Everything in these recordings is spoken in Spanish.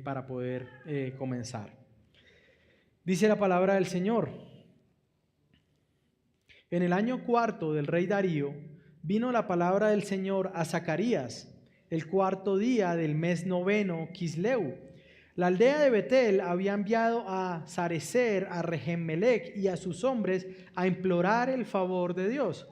para poder comenzar. Dice la palabra del Señor: en el año cuarto del rey Darío vino la palabra del Señor a Zacarías, el cuarto día del mes noveno, Quisleu. La aldea de Betel había enviado a Sarecer, a Regem-melech y a sus hombres a implorar el favor de Dios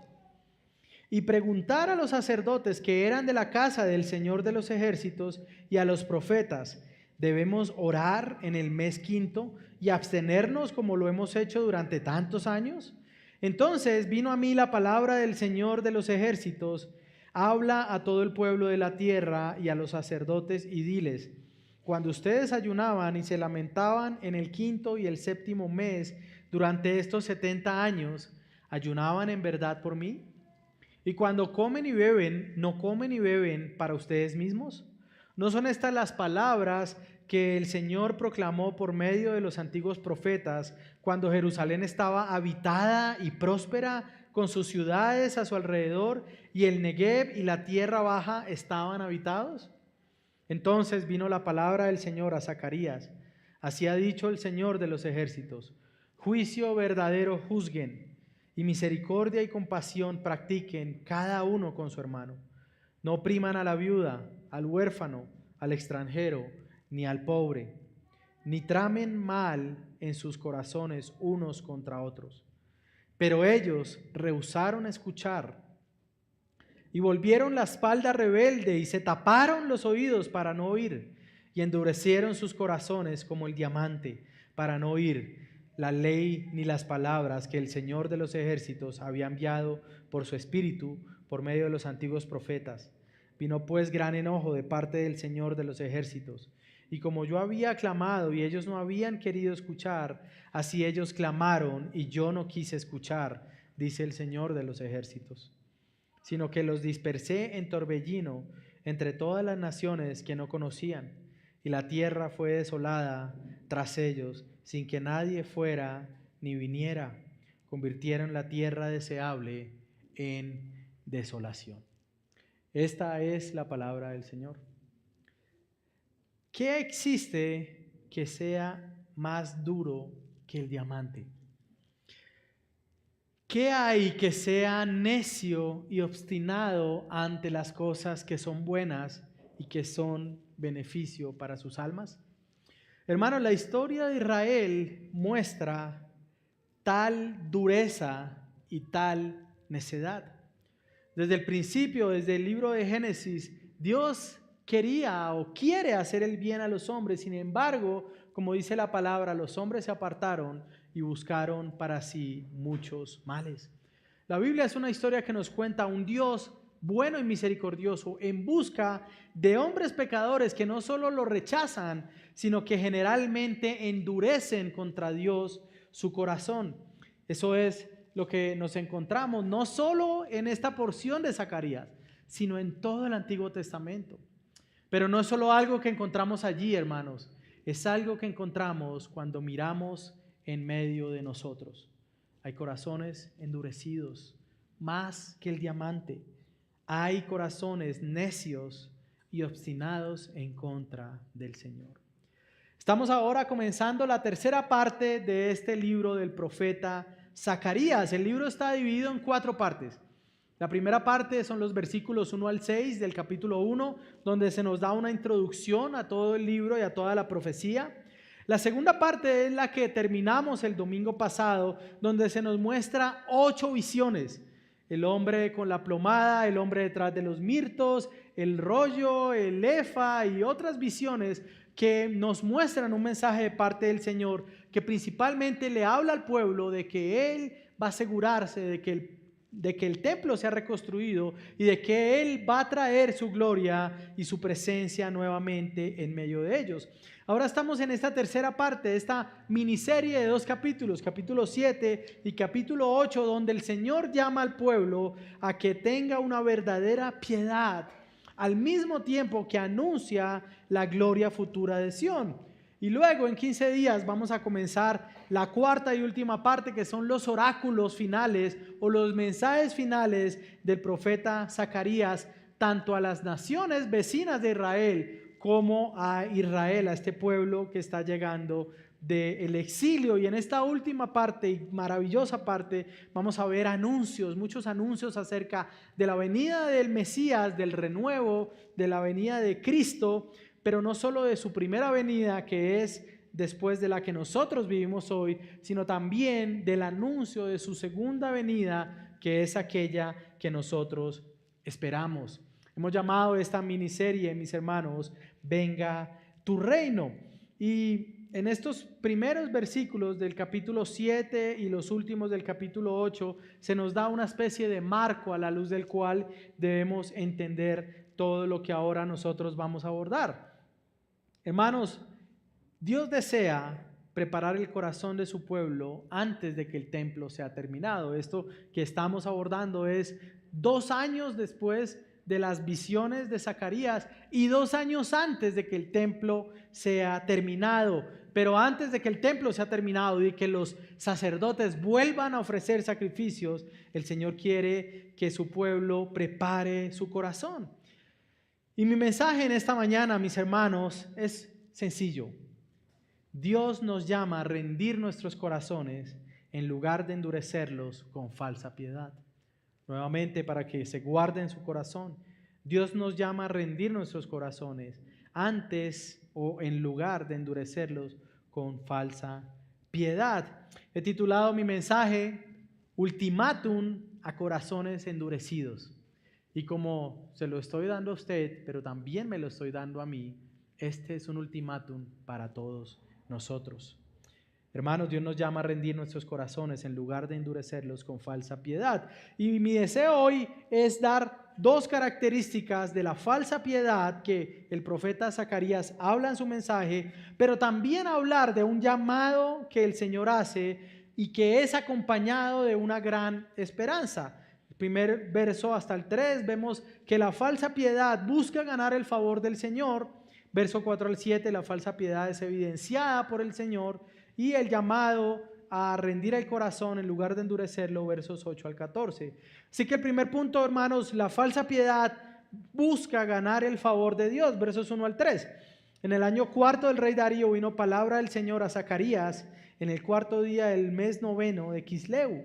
y preguntar a los sacerdotes que eran de la casa del Señor de los ejércitos y a los profetas: ¿debemos orar en el mes quinto y abstenernos como lo hemos hecho durante tantos años? Entonces vino a mí la palabra del Señor de los ejércitos: habla a todo el pueblo de la tierra y a los sacerdotes y diles: cuando ustedes ayunaban y se lamentaban en el quinto y el séptimo mes durante estos 70 años, ¿ayunaban en verdad por mí? Y cuando comen y beben, ¿no comen y beben para ustedes mismos? ¿No son estas las palabras que el Señor proclamó por medio de los antiguos profetas cuando Jerusalén estaba habitada y próspera, con sus ciudades a su alrededor, y el Negev y la tierra baja estaban habitados? Entonces vino la palabra del Señor a Zacarías: así ha dicho el Señor de los ejércitos: juicio verdadero juzguen, y misericordia y compasión practiquen cada uno con su hermano. No opriman a la viuda, al huérfano, al extranjero, ni al pobre, ni tramen mal en sus corazones unos contra otros. Pero ellos rehusaron escuchar y volvieron la espalda rebelde y se taparon los oídos para no oír, y endurecieron sus corazones como el diamante para no oír la ley ni las palabras que el Señor de los ejércitos había enviado por su espíritu por medio de los antiguos profetas. Vino pues gran enojo de parte del Señor de los ejércitos, y como yo había clamado y ellos no habían querido escuchar, así ellos clamaron y yo no quise escuchar, dice el Señor de los ejércitos, sino que los dispersé en torbellino entre todas las naciones que no conocían, y la tierra fue desolada tras ellos, sin que nadie fuera ni viniera. Convirtieron la tierra deseable en desolación. Esta es la palabra del Señor. ¿Qué existe que sea más duro que el diamante? ¿Qué hay que sea necio y obstinado ante las cosas que son buenas y que son beneficio para sus almas? Hermanos, la historia de Israel muestra tal dureza y tal necedad. Desde el principio, desde el libro de Génesis, Dios quería o quiere hacer el bien a los hombres. Sin embargo, como dice la palabra, los hombres se apartaron y buscaron para sí muchos males. La Biblia es una historia que nos cuenta un Dios bueno y misericordioso en busca de hombres pecadores que no solo lo rechazan, sino que generalmente endurecen contra Dios su corazón. Eso es lo que nos encontramos no solo en esta porción de Zacarías, sino en todo el Antiguo Testamento. Pero no es solo algo que encontramos allí, hermanos, es algo que encontramos cuando miramos en medio de nosotros. Hay corazones endurecidos, más que el diamante. Hay corazones necios y obstinados en contra del Señor. Estamos ahora comenzando la tercera parte de este libro del profeta Zacarías. El libro está dividido en 4 partes. La primera parte son los versículos 1 al 6 del capítulo 1, donde se nos da una introducción a todo el libro y a toda la profecía. La segunda parte es la que terminamos el domingo pasado, donde se nos muestra 8 visiones. El hombre con la plomada, el hombre detrás de los mirtos, el rollo, el efa y otras visiones que nos muestran un mensaje de parte del Señor que principalmente le habla al pueblo de que Él va a asegurarse de que el templo sea reconstruido y de que Él va a traer su gloria y su presencia nuevamente en medio de ellos. Ahora estamos en esta tercera parte de esta miniserie de 2 capítulos, capítulo 7 y capítulo 8, donde el Señor llama al pueblo a que tenga una verdadera piedad, al mismo tiempo que anuncia la gloria futura de Sión. Y luego en 15 días vamos a comenzar la cuarta y última parte, que son los oráculos finales o los mensajes finales del profeta Zacarías, tanto a las naciones vecinas de Israel como a Israel, a este pueblo que está llegando del exilio. Y en esta última parte y maravillosa parte vamos a ver anuncios, muchos anuncios acerca de la venida del Mesías, del renuevo, de la venida de Cristo, pero no solo de su primera venida, que es después de la que nosotros vivimos hoy, sino también del anuncio de su segunda venida, que es aquella que nosotros esperamos. Hemos llamado esta miniserie, mis hermanos, Venga tu reino. Y en estos primeros versículos del capítulo 7 y los últimos del capítulo 8 se nos da una especie de marco a la luz del cual debemos entender todo lo que ahora nosotros vamos a abordar. Hermanos, Dios desea preparar el corazón de su pueblo antes de que el templo sea terminado. Esto que estamos abordando es 2 años después de las visiones de Zacarías y 2 años antes de que el templo sea terminado. Pero antes de que el templo sea terminado y que los sacerdotes vuelvan a ofrecer sacrificios, el Señor quiere que su pueblo prepare su corazón. Y mi mensaje en esta mañana, mis hermanos, es sencillo. Dios nos llama a rendir nuestros corazones en lugar de endurecerlos con falsa piedad. Nuevamente, para que se guarden su corazón, Dios nos llama a rendir nuestros corazones antes o en lugar de endurecerlos con falsa piedad. He titulado mi mensaje Ultimátum a corazones endurecidos. Y como se lo estoy dando a usted, pero también me lo estoy dando a mí, este es un ultimátum para todos nosotros. Hermanos, Dios nos llama a rendir nuestros corazones en lugar de endurecerlos con falsa piedad. Y mi deseo hoy es dar 2 características de la falsa piedad que el profeta Zacarías habla en su mensaje, pero también hablar de un llamado que el Señor hace y que es acompañado de una gran esperanza. El primer verso hasta el 3 vemos que la falsa piedad busca ganar el favor del Señor. Verso 4 al 7, la falsa piedad es evidenciada por el Señor. Y el llamado a rendir el corazón en lugar de endurecerlo, versos 8 al 14. Así que el primer punto, hermanos, la falsa piedad busca ganar el favor de Dios, versos 1 al 3. En el año 4 del rey Darío vino palabra del Señor a Zacarías en el 4º día del mes 9 de Quisleu.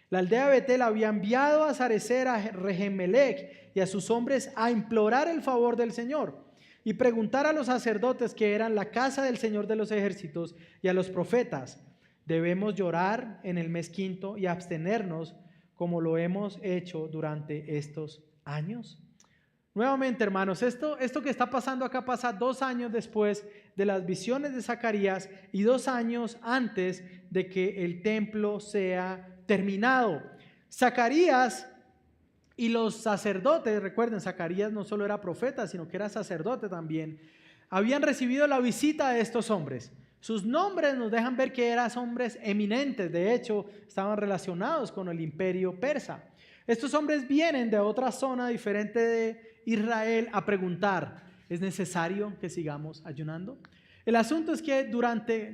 La aldea de Betel había enviado a Sarecer a Regemelec y a sus hombres a implorar el favor del Señor y preguntar a los sacerdotes que eran la casa del Señor de los ejércitos y a los profetas: ¿debemos llorar en el mes 5º y abstenernos como lo hemos hecho durante estos años? Nuevamente, hermanos, esto que está pasando acá pasa 2 años después de las visiones de Zacarías y 2 años antes de que el templo sea terminado. Zacarías y los sacerdotes, recuerden, Zacarías no solo era profeta, sino que era sacerdote también, habían recibido la visita de estos hombres. Sus nombres nos dejan ver que eran hombres eminentes, de hecho, estaban relacionados con el imperio persa. Estos hombres vienen de otra zona diferente de Israel a preguntar: ¿es necesario que sigamos ayunando? El asunto es que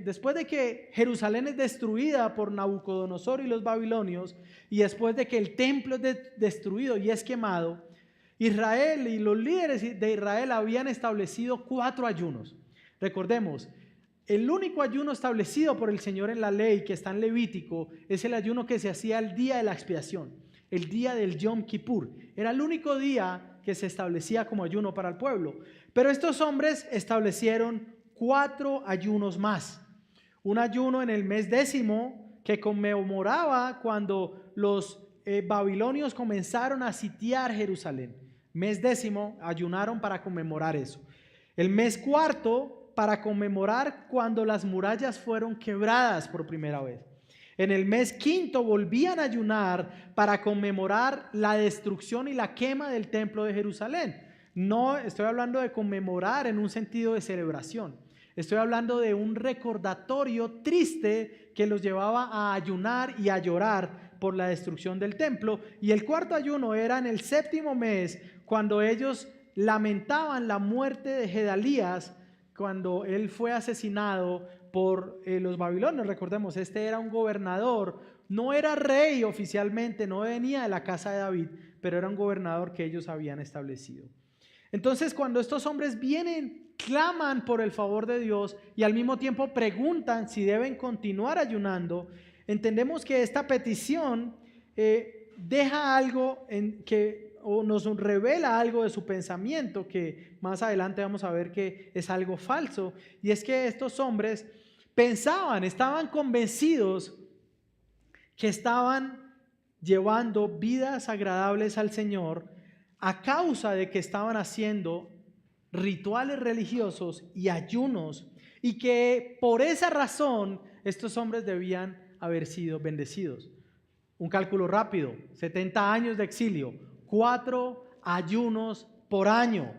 después de que Jerusalén es destruida por Nabucodonosor y los babilonios, y después de que el templo es destruido y es quemado, Israel y los líderes de Israel habían establecido 4 ayunos. Recordemos, el único ayuno establecido por el Señor en la ley, que está en Levítico, es el ayuno que se hacía el día de la expiación, el día del Yom Kippur. Era el único día que se establecía como ayuno para el pueblo. Pero estos hombres establecieron 4 ayunos más. Un ayuno en el mes 10º que conmemoraba cuando los babilonios comenzaron a sitiar Jerusalén. Mes 10º ayunaron para conmemorar eso. El mes 4º para conmemorar cuando las murallas fueron quebradas por primera vez. En el mes 5º volvían a ayunar para conmemorar la destrucción y la quema del templo de Jerusalén. No estoy hablando de conmemorar en un sentido de celebración. Estoy hablando de un recordatorio triste que los llevaba a ayunar y a llorar por la destrucción del templo. Y el 4º ayuno era en el 7º mes, cuando ellos lamentaban la muerte de Gedalías, cuando él fue asesinado por los babilonios. Recordemos, este era un gobernador, no era rey oficialmente, no venía de la casa de David, pero era un gobernador que ellos habían establecido. Entonces, cuando estos hombres vienen, claman por el favor de Dios y al mismo tiempo preguntan si deben continuar ayunando, entendemos que esta petición deja algo o nos revela algo de su pensamiento que más adelante vamos a ver que es algo falso, y es que estos hombres estaban convencidos que estaban llevando vidas agradables al Señor a causa de que estaban haciendo rituales religiosos y ayunos, y que por esa razón estos hombres debían haber sido bendecidos. Un cálculo rápido: 70 años de exilio, 4 ayunos por año,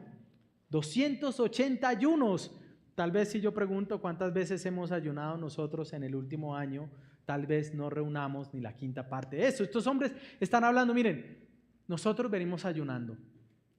280 ayunos. Tal vez si yo pregunto cuántas veces hemos ayunado nosotros en el último año, tal vez no reunamos ni la quinta parte de eso. Estos hombres están hablando, miren, nosotros venimos ayunando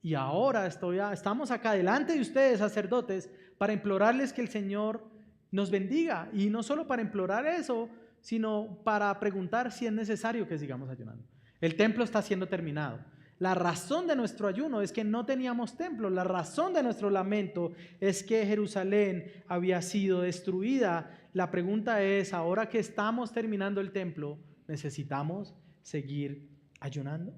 y ahora estamos acá delante de ustedes, sacerdotes, para implorarles que el Señor nos bendiga, y no solo para implorar eso, sino para preguntar si es necesario que sigamos ayunando. El templo está siendo terminado. La razón de nuestro ayuno es que no teníamos templo. La razón de nuestro lamento es que Jerusalén había sido destruida. La pregunta es, ahora que estamos terminando el templo, ¿necesitamos seguir ayunando?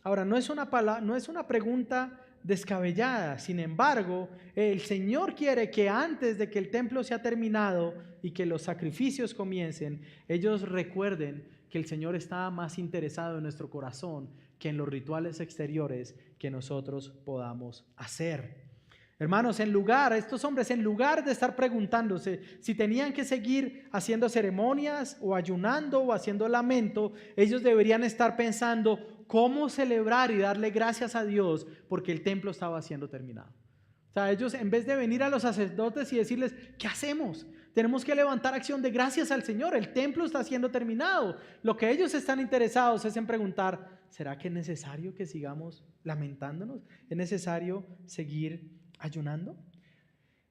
Ahora, no es una pregunta descabellada. Sin embargo, el Señor quiere que antes de que el templo sea terminado y que los sacrificios comiencen, ellos recuerden que el Señor está más interesado en nuestro corazón que en los rituales exteriores que nosotros podamos hacer. Hermanos, estos hombres, en lugar de estar preguntándose si tenían que seguir haciendo ceremonias o ayunando o haciendo lamento, ellos deberían estar pensando cómo celebrar y darle gracias a Dios porque el templo estaba siendo terminado. O sea, ellos, en vez de venir a los sacerdotes y decirles, ¿qué hacemos? Tenemos que levantar acción de gracias al Señor, el templo está siendo terminado. Lo que ellos están interesados es en preguntar, ¿será que es necesario que sigamos lamentándonos? ¿Es necesario seguir ayunando?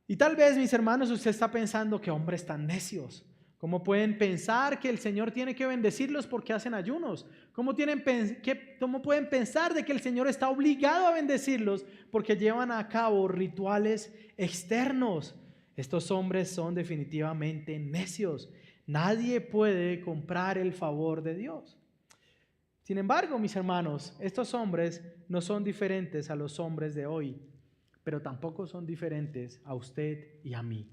Y tal vez, mis hermanos, usted está pensando, qué hombres tan necios. ¿Cómo pueden pensar que el Señor tiene que bendecirlos porque hacen ayunos? ¿Cómo pueden pensar de que el Señor está obligado a bendecirlos porque llevan a cabo rituales externos? Estos hombres son definitivamente necios. Nadie puede comprar el favor de Dios. Sin embargo, mis hermanos, estos hombres no son diferentes a los hombres de hoy, pero tampoco son diferentes a usted y a mí.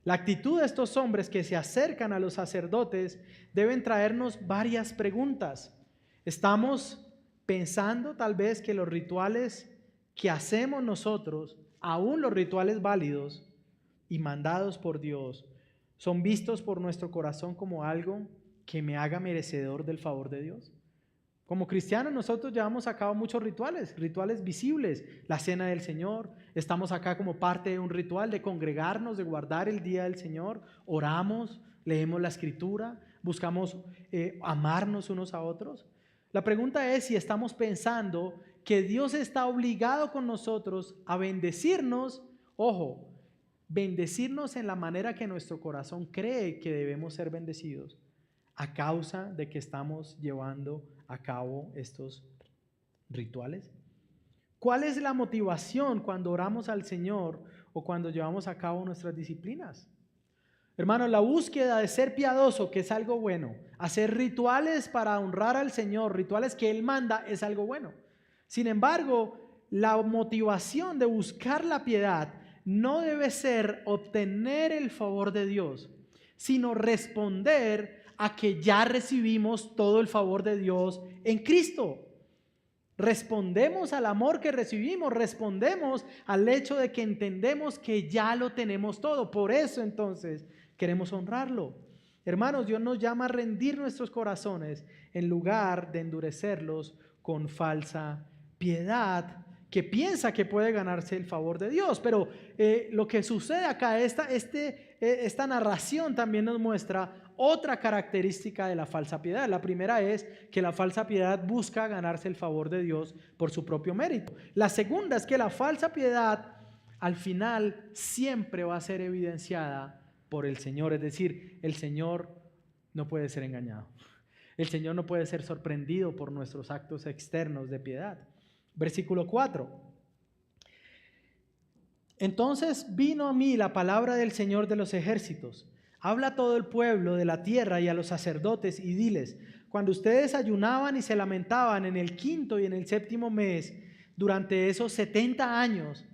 La actitud de estos hombres que se acercan a los sacerdotes deben traernos varias preguntas. ¿Estamos pensando tal vez que los rituales que hacemos nosotros, aún los rituales válidos y mandados por Dios, son vistos por nuestro corazón como algo que me haga merecedor del favor de Dios? Como cristianos nosotros llevamos a cabo muchos rituales visibles, la cena del Señor, estamos acá como parte de un ritual de congregarnos, de guardar el día del Señor, oramos, leemos la Escritura, buscamos amarnos unos a otros. La pregunta es si estamos pensando que Dios está obligado con nosotros a bendecirnos, ojo, bendecirnos en la manera que nuestro corazón cree que debemos ser bendecidos, a causa de que estamos llevando a cabo estos rituales. ¿Cuál es la motivación cuando oramos al Señor o cuando llevamos a cabo nuestras disciplinas? Hermanos, la búsqueda de ser piadoso, que es algo bueno, hacer rituales para honrar al Señor, rituales que Él manda, es algo bueno. Sin embargo, la motivación de buscar la piedad no debe ser obtener el favor de Dios, sino responder a que ya recibimos todo el favor de Dios en Cristo. Respondemos al amor que recibimos, respondemos al hecho de que entendemos que ya lo tenemos todo. Por eso entonces queremos honrarlo. Hermanos, Dios nos llama a rendir nuestros corazones en lugar de endurecerlos con falsa piedad que piensa que puede ganarse el favor de Dios. Pero lo que sucede acá, esta narración también nos muestra otra característica de la falsa piedad. La primera es que la falsa piedad busca ganarse el favor de Dios por su propio mérito. La segunda es que la falsa piedad al final siempre va a ser evidenciada por el Señor. Es decir, el Señor no puede ser engañado. El Señor no puede ser sorprendido por nuestros actos externos de piedad. Versículo 4. Entonces vino a mí la palabra del Señor de los ejércitos. Habla a todo el pueblo de la tierra y a los sacerdotes y diles, cuando ustedes ayunaban y se lamentaban en el quinto y en el séptimo mes, durante esos 70 años,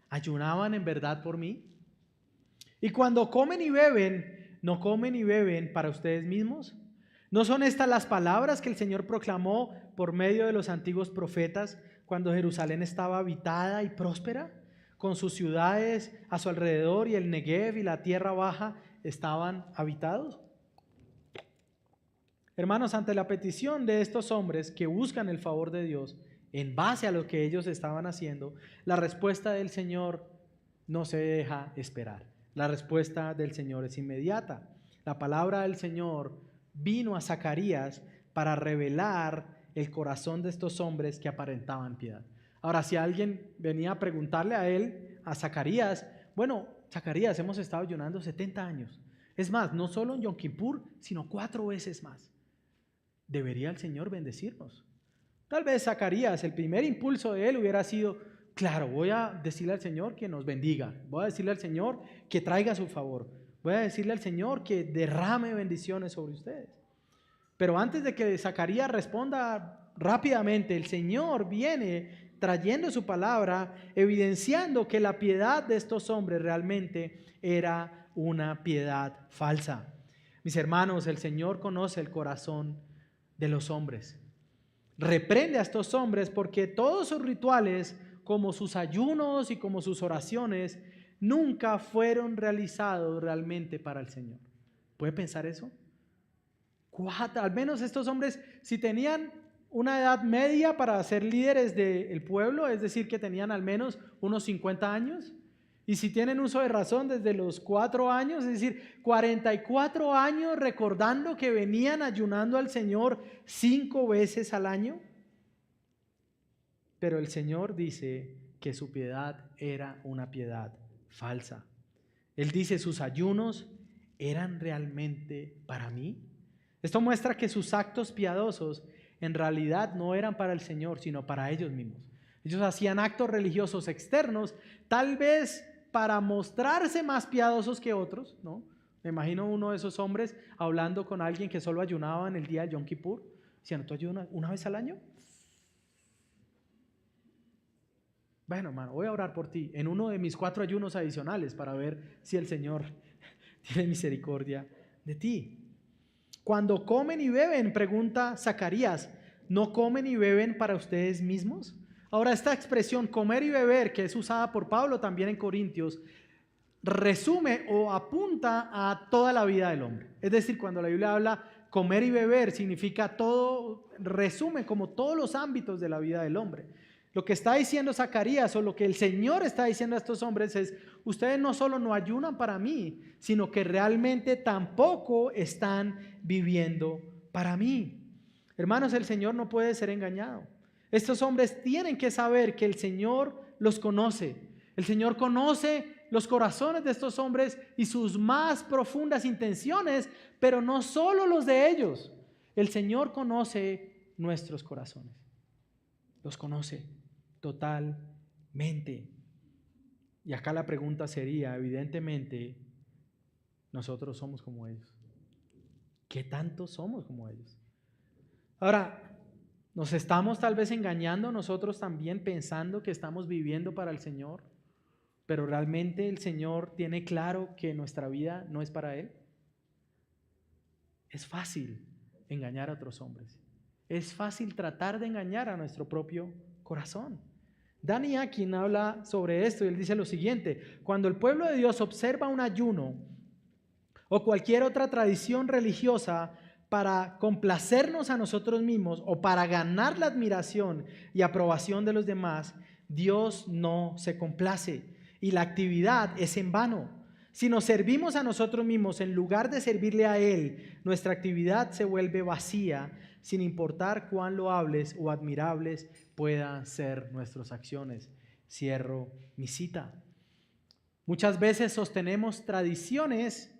¿ayunaban en verdad por mí? Y cuando comen y beben, ¿no comen y beben para ustedes mismos? ¿No son estas las palabras que el Señor proclamó por medio de los antiguos profetas cuando Jerusalén estaba habitada y próspera, con sus ciudades a su alrededor y el Negev y la tierra baja estaban habitados? Hermanos, ante la petición de estos hombres que buscan el favor de Dios en base a lo que ellos estaban haciendo, la respuesta del Señor no se deja esperar. La respuesta del Señor es inmediata. La palabra del Señor vino a Zacarías para revelar el corazón de estos hombres que aparentaban piedad. Ahora, si alguien venía a preguntarle a él, a Zacarías, bueno, Zacarías, hemos estado ayunando 70 años. Es más, no solo en Yom Kippur, sino 4 veces más. ¿Debería el Señor bendecirnos? Tal vez Zacarías, el primer impulso de él hubiera sido, claro, voy a decirle al Señor que nos bendiga, voy a decirle al Señor que traiga su favor, voy a decirle al Señor que derrame bendiciones sobre ustedes. Pero antes de que Zacarías responda rápidamente, el Señor viene trayendo su palabra, evidenciando que la piedad de estos hombres realmente era una piedad falsa. Mis hermanos, el Señor conoce el corazón de los hombres. Reprende a estos hombres porque todos sus rituales, como sus ayunos y como sus oraciones, nunca fueron realizados realmente para el Señor. ¿Puede pensar eso? Al menos estos hombres, si tenían una edad media para ser líderes del pueblo, es decir, que tenían al menos unos 50 años, y si tienen uso de razón desde los 4 años, es decir, 44 años recordando que venían ayunando al Señor 5 veces al año. Pero el Señor dice que su piedad era una piedad falsa. Él dice, sus ayunos eran realmente para mí. Esto muestra que sus actos piadosos en realidad no eran para el Señor, sino para ellos mismos. Ellos hacían actos religiosos externos, tal vez para mostrarse más piadosos que otros, ¿no? Me imagino uno de esos hombres hablando con alguien que solo ayunaba en el día de Yom Kippur, diciendo, ¿tú ayunas una vez al año? Bueno, hermano, voy a orar por ti en uno de mis 4 ayunos adicionales para ver si el Señor tiene misericordia de ti. Cuando comen y beben, pregunta Zacarías, ¿no comen y beben para ustedes mismos? Ahora, esta expresión comer y beber, que es usada por Pablo también en Corintios, resume o apunta a toda la vida del hombre. Es decir, cuando la Biblia habla comer y beber, significa todo, resume como todos los ámbitos de la vida del hombre. Lo que está diciendo Zacarías o lo que el Señor está diciendo a estos hombres es, ustedes no solo no ayunan para mí, sino que realmente tampoco están viviendo para mí. Hermanos, el Señor no puede ser engañado. Estos hombres tienen que saber que el Señor los conoce. El Señor conoce los corazones de estos hombres y sus más profundas intenciones, pero no solo los de ellos. El Señor conoce nuestros corazones. Los conoce totalmente. Y acá la pregunta sería, evidentemente, nosotros somos como ellos. ¿Qué tanto somos como ellos? Ahora, ¿nos estamos tal vez engañando nosotros también pensando que estamos viviendo para el Señor? Pero realmente el Señor tiene claro que nuestra vida no es para Él. Es fácil engañar a otros hombres. Es fácil tratar de engañar a nuestro propio corazón. Danny Akin habla sobre esto y él dice lo siguiente: cuando el pueblo de Dios observa un ayuno o cualquier otra tradición religiosa para complacernos a nosotros mismos o para ganar la admiración y aprobación de los demás, Dios no se complace y la actividad es en vano. Si nos servimos a nosotros mismos en lugar de servirle a Él, nuestra actividad se vuelve vacía, sin importar cuán loables o admirables puedan ser nuestras acciones. Cierro mi cita. Muchas veces sostenemos tradiciones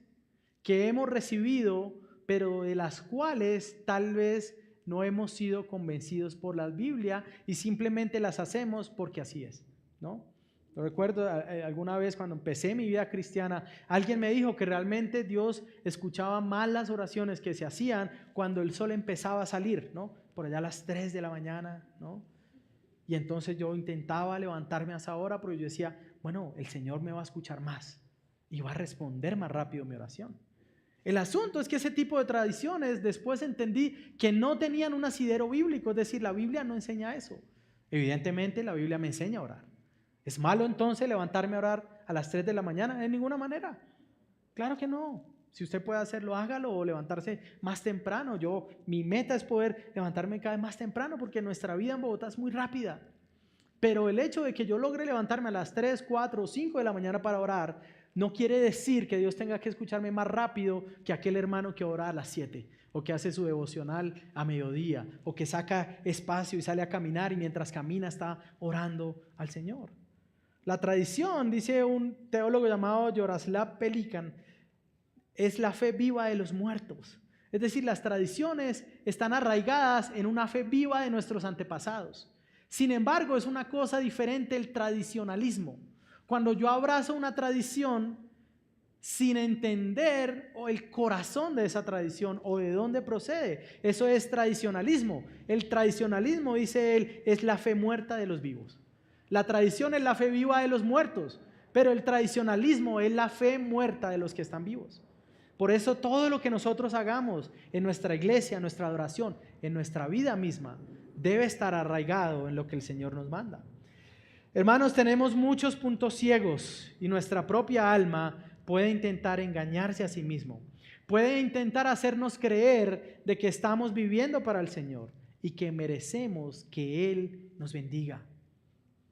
que hemos recibido, pero de las cuales tal vez no hemos sido convencidos por la Biblia y simplemente las hacemos porque así es, ¿no? Lo recuerdo alguna vez cuando empecé mi vida cristiana, alguien me dijo que realmente Dios escuchaba más las oraciones que se hacían cuando el sol empezaba a salir, ¿no? Por allá a las 3 de la mañana, ¿no? Y entonces yo intentaba levantarme a esa hora, pero yo decía, bueno, el Señor me va a escuchar más y va a responder más rápido mi oración. El asunto es que ese tipo de tradiciones después entendí que no tenían un asidero bíblico, es decir, la Biblia no enseña eso. Evidentemente la Biblia me enseña a orar. ¿Es malo entonces levantarme a orar a las 3 de la mañana? De ninguna manera. Claro que no. Si usted puede hacerlo, hágalo, o levantarse más temprano. Mi meta es poder levantarme cada vez más temprano porque nuestra vida en Bogotá es muy rápida. Pero el hecho de que yo logre levantarme a las 3, 4 o 5 de la mañana para orar, no quiere decir que Dios tenga que escucharme más rápido que aquel hermano que ora a las 7, o que hace su devocional a mediodía, o que saca espacio y sale a caminar y mientras camina está orando al Señor. La tradición, dice un teólogo llamado Jaroslav Pelikan, es la fe viva de los muertos. Es decir, las tradiciones están arraigadas en una fe viva de nuestros antepasados. Sin embargo, es una cosa diferente el tradicionalismo. Cuando yo abrazo una tradición sin entender el corazón de esa tradición o de dónde procede, eso es tradicionalismo. El tradicionalismo, dice él, es la fe muerta de los vivos. La tradición es la fe viva de los muertos, pero el tradicionalismo es la fe muerta de los que están vivos. Por eso todo lo que nosotros hagamos en nuestra iglesia, en nuestra adoración, en nuestra vida misma, debe estar arraigado en lo que el Señor nos manda. Hermanos, tenemos muchos puntos ciegos y nuestra propia alma puede intentar engañarse a sí mismo. Puede intentar hacernos creer de que estamos viviendo para el Señor y que merecemos que Él nos bendiga.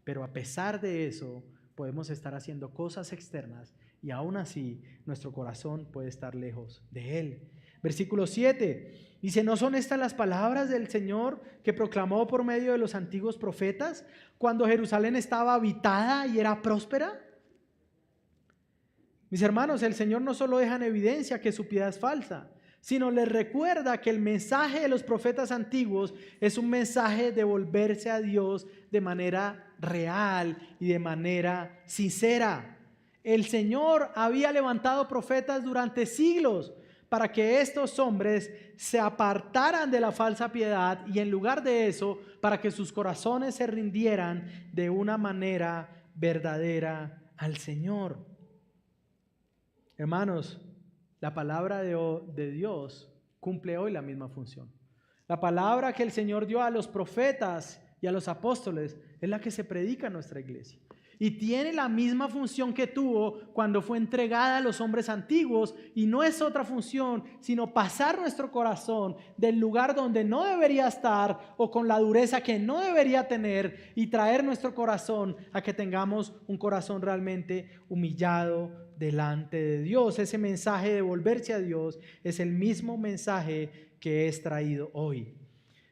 Pero a pesar de eso, podemos estar haciendo cosas externas y aún así nuestro corazón puede estar lejos de Él. Versículo 7 dice, ¿no son estas las palabras del Señor que proclamó por medio de los antiguos profetas cuando Jerusalén estaba habitada y era próspera? Mis hermanos, el Señor no solo deja en evidencia que su piedad es falsa, sino les recuerda que el mensaje de los profetas antiguos es un mensaje de volverse a Dios de manera real y de manera sincera. El Señor había levantado profetas durante siglos para que estos hombres se apartaran de la falsa piedad y en lugar de eso, para que sus corazones se rindieran de una manera verdadera al Señor. Hermanos, la palabra de Dios cumple hoy la misma función. La palabra que el Señor dio a los profetas y a los apóstoles es la que se predica en nuestra iglesia. Y tiene la misma función que tuvo cuando fue entregada a los hombres antiguos, y no es otra función sino pasar nuestro corazón del lugar donde no debería estar o con la dureza que no debería tener y traer nuestro corazón a que tengamos un corazón realmente humillado delante de Dios. Ese mensaje de volverse a Dios es el mismo mensaje que es traído hoy.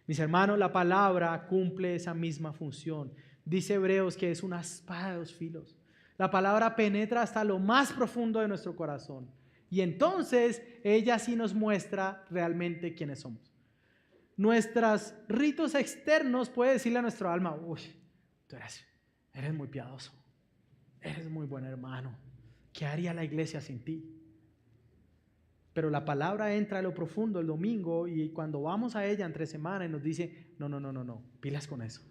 Mis hermanos, la palabra cumple esa misma función. Dice Hebreos que es una espada de dos filos. La palabra penetra hasta lo más profundo de nuestro corazón. Y entonces ella sí nos muestra realmente quiénes somos. Nuestros ritos externos puede decirle a nuestro alma, uy, tú eres muy piadoso, eres muy buen hermano. ¿Qué haría la iglesia sin ti? Pero la palabra entra a lo profundo el domingo y cuando vamos a ella entre semana y nos dice, no, pilas con eso.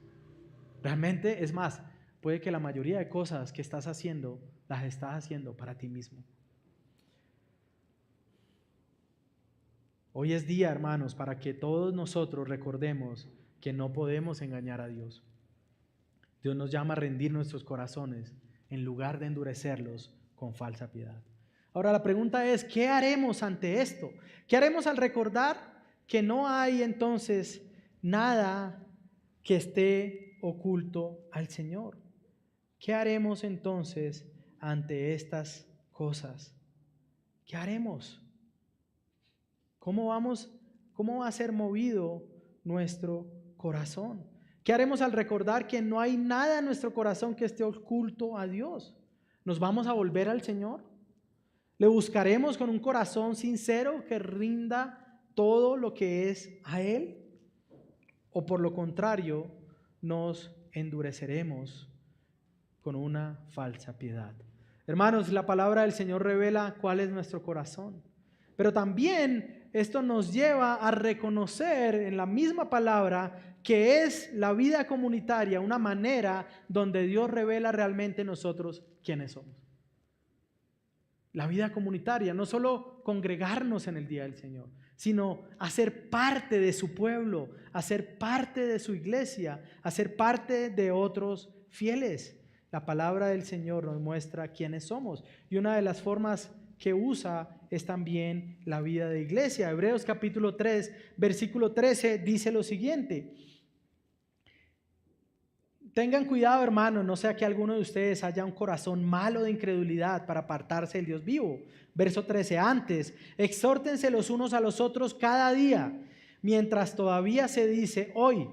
Realmente, es más, puede que la mayoría de cosas que estás haciendo, las estás haciendo para ti mismo. Hoy es día, hermanos, para que todos nosotros recordemos que no podemos engañar a Dios. Dios nos llama a rendir nuestros corazones en lugar de endurecerlos con falsa piedad. Ahora la pregunta es, ¿qué haremos ante esto? ¿Qué haremos al recordar que no hay entonces nada que esté oculto al Señor? ¿Qué haremos entonces ante estas cosas? ¿Qué haremos? ¿Cómo va a ser movido nuestro corazón? ¿Qué haremos al recordar que no hay nada en nuestro corazón que esté oculto a Dios? ¿Nos vamos a volver al Señor? ¿Le buscaremos con un corazón sincero que rinda todo lo que es a Él? ¿O por lo contrario, nos endureceremos con una falsa piedad. Hermanos, la palabra del Señor revela cuál es nuestro corazón, pero también esto nos lleva a reconocer en la misma palabra que es la vida comunitaria una manera donde Dios revela realmente nosotros quiénes somos. La vida comunitaria, no solo congregarnos en el día del Señor, sino hacer parte de su pueblo, hacer parte de su iglesia, hacer parte de otros fieles. La palabra del Señor nos muestra quiénes somos y una de las formas que usa es también la vida de iglesia. Hebreos capítulo 3, versículo 13 dice lo siguiente: tengan cuidado, hermanos, no sea que alguno de ustedes haya un corazón malo de incredulidad para apartarse del Dios vivo. Verso 13, antes, exhórtense los unos a los otros cada día, mientras todavía se dice hoy,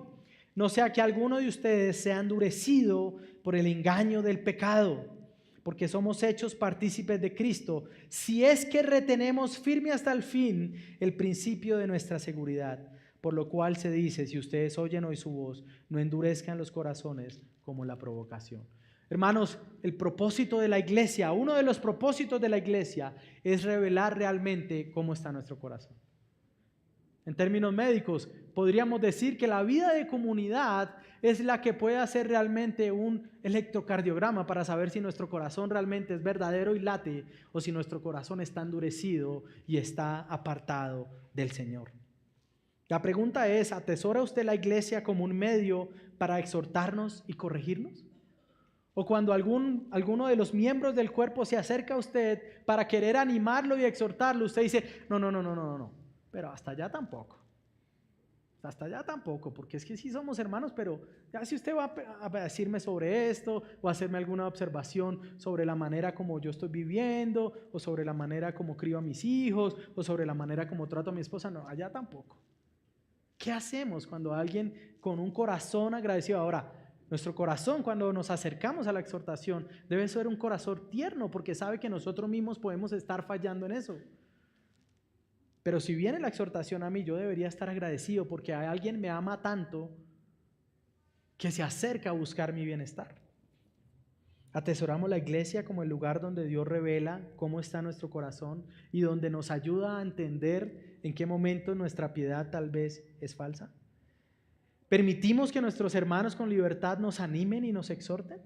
no sea que alguno de ustedes sea endurecido por el engaño del pecado, porque somos hechos partícipes de Cristo, si es que retenemos firme hasta el fin el principio de nuestra seguridad. Por lo cual se dice, si ustedes oyen hoy su voz, no endurezcan los corazones como la provocación. Hermanos, el propósito de la iglesia, uno de los propósitos de la iglesia es revelar realmente cómo está nuestro corazón. En términos médicos, podríamos decir que la vida de comunidad es la que puede hacer realmente un electrocardiograma para saber si nuestro corazón realmente es verdadero y late o si nuestro corazón está endurecido y está apartado del Señor. La pregunta es, ¿atesora usted la iglesia como un medio para exhortarnos y corregirnos? ¿O cuando alguno de los miembros del cuerpo se acerca a usted para querer animarlo y exhortarlo, usted dice, no, pero hasta allá tampoco, porque es que sí somos hermanos, pero ya si usted va a decirme sobre esto o hacerme alguna observación sobre la manera como yo estoy viviendo o sobre la manera como crío a mis hijos o sobre la manera como trato a mi esposa, no, allá tampoco. ¿Qué hacemos cuando alguien con un corazón agradecido? Ahora, nuestro corazón cuando nos acercamos a la exhortación debe ser un corazón tierno porque sabe que nosotros mismos podemos estar fallando en eso. Pero si viene la exhortación a mí, yo debería estar agradecido porque alguien me ama tanto que se acerca a buscar mi bienestar. Atesoramos la iglesia como el lugar donde Dios revela cómo está nuestro corazón y donde nos ayuda a entender en qué momento nuestra piedad tal vez es falsa. ¿Permitimos que nuestros hermanos con libertad nos animen y nos exhorten?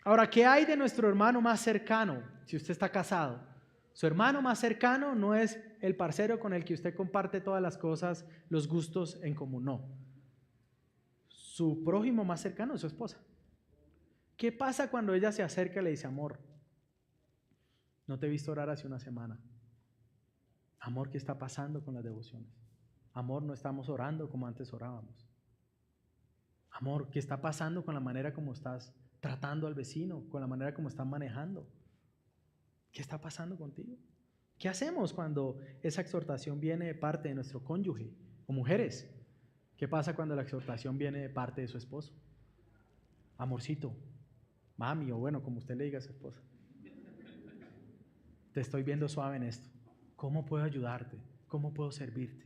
Ahora, ¿qué hay de nuestro hermano más cercano? Si usted está casado, su hermano más cercano no es el parcero con el que usted comparte todas las cosas, los gustos en común, no. Su prójimo más cercano es su esposa. ¿Qué pasa cuando ella se acerca y le dice, amor, no te he visto orar hace una semana? Amor, ¿qué está pasando con las devociones? Amor, no estamos orando como antes orábamos. Amor, ¿qué está pasando con la manera como estás tratando al vecino, con la manera como estás manejando? ¿Qué está pasando contigo? ¿Qué hacemos cuando esa exhortación viene de parte de nuestro cónyuge o mujeres? ¿Qué pasa cuando la exhortación viene de parte de su esposo? Amorcito, mami, o bueno, como usted le diga a su esposa, te estoy viendo suave en esto. ¿Cómo puedo ayudarte? ¿Cómo puedo servirte?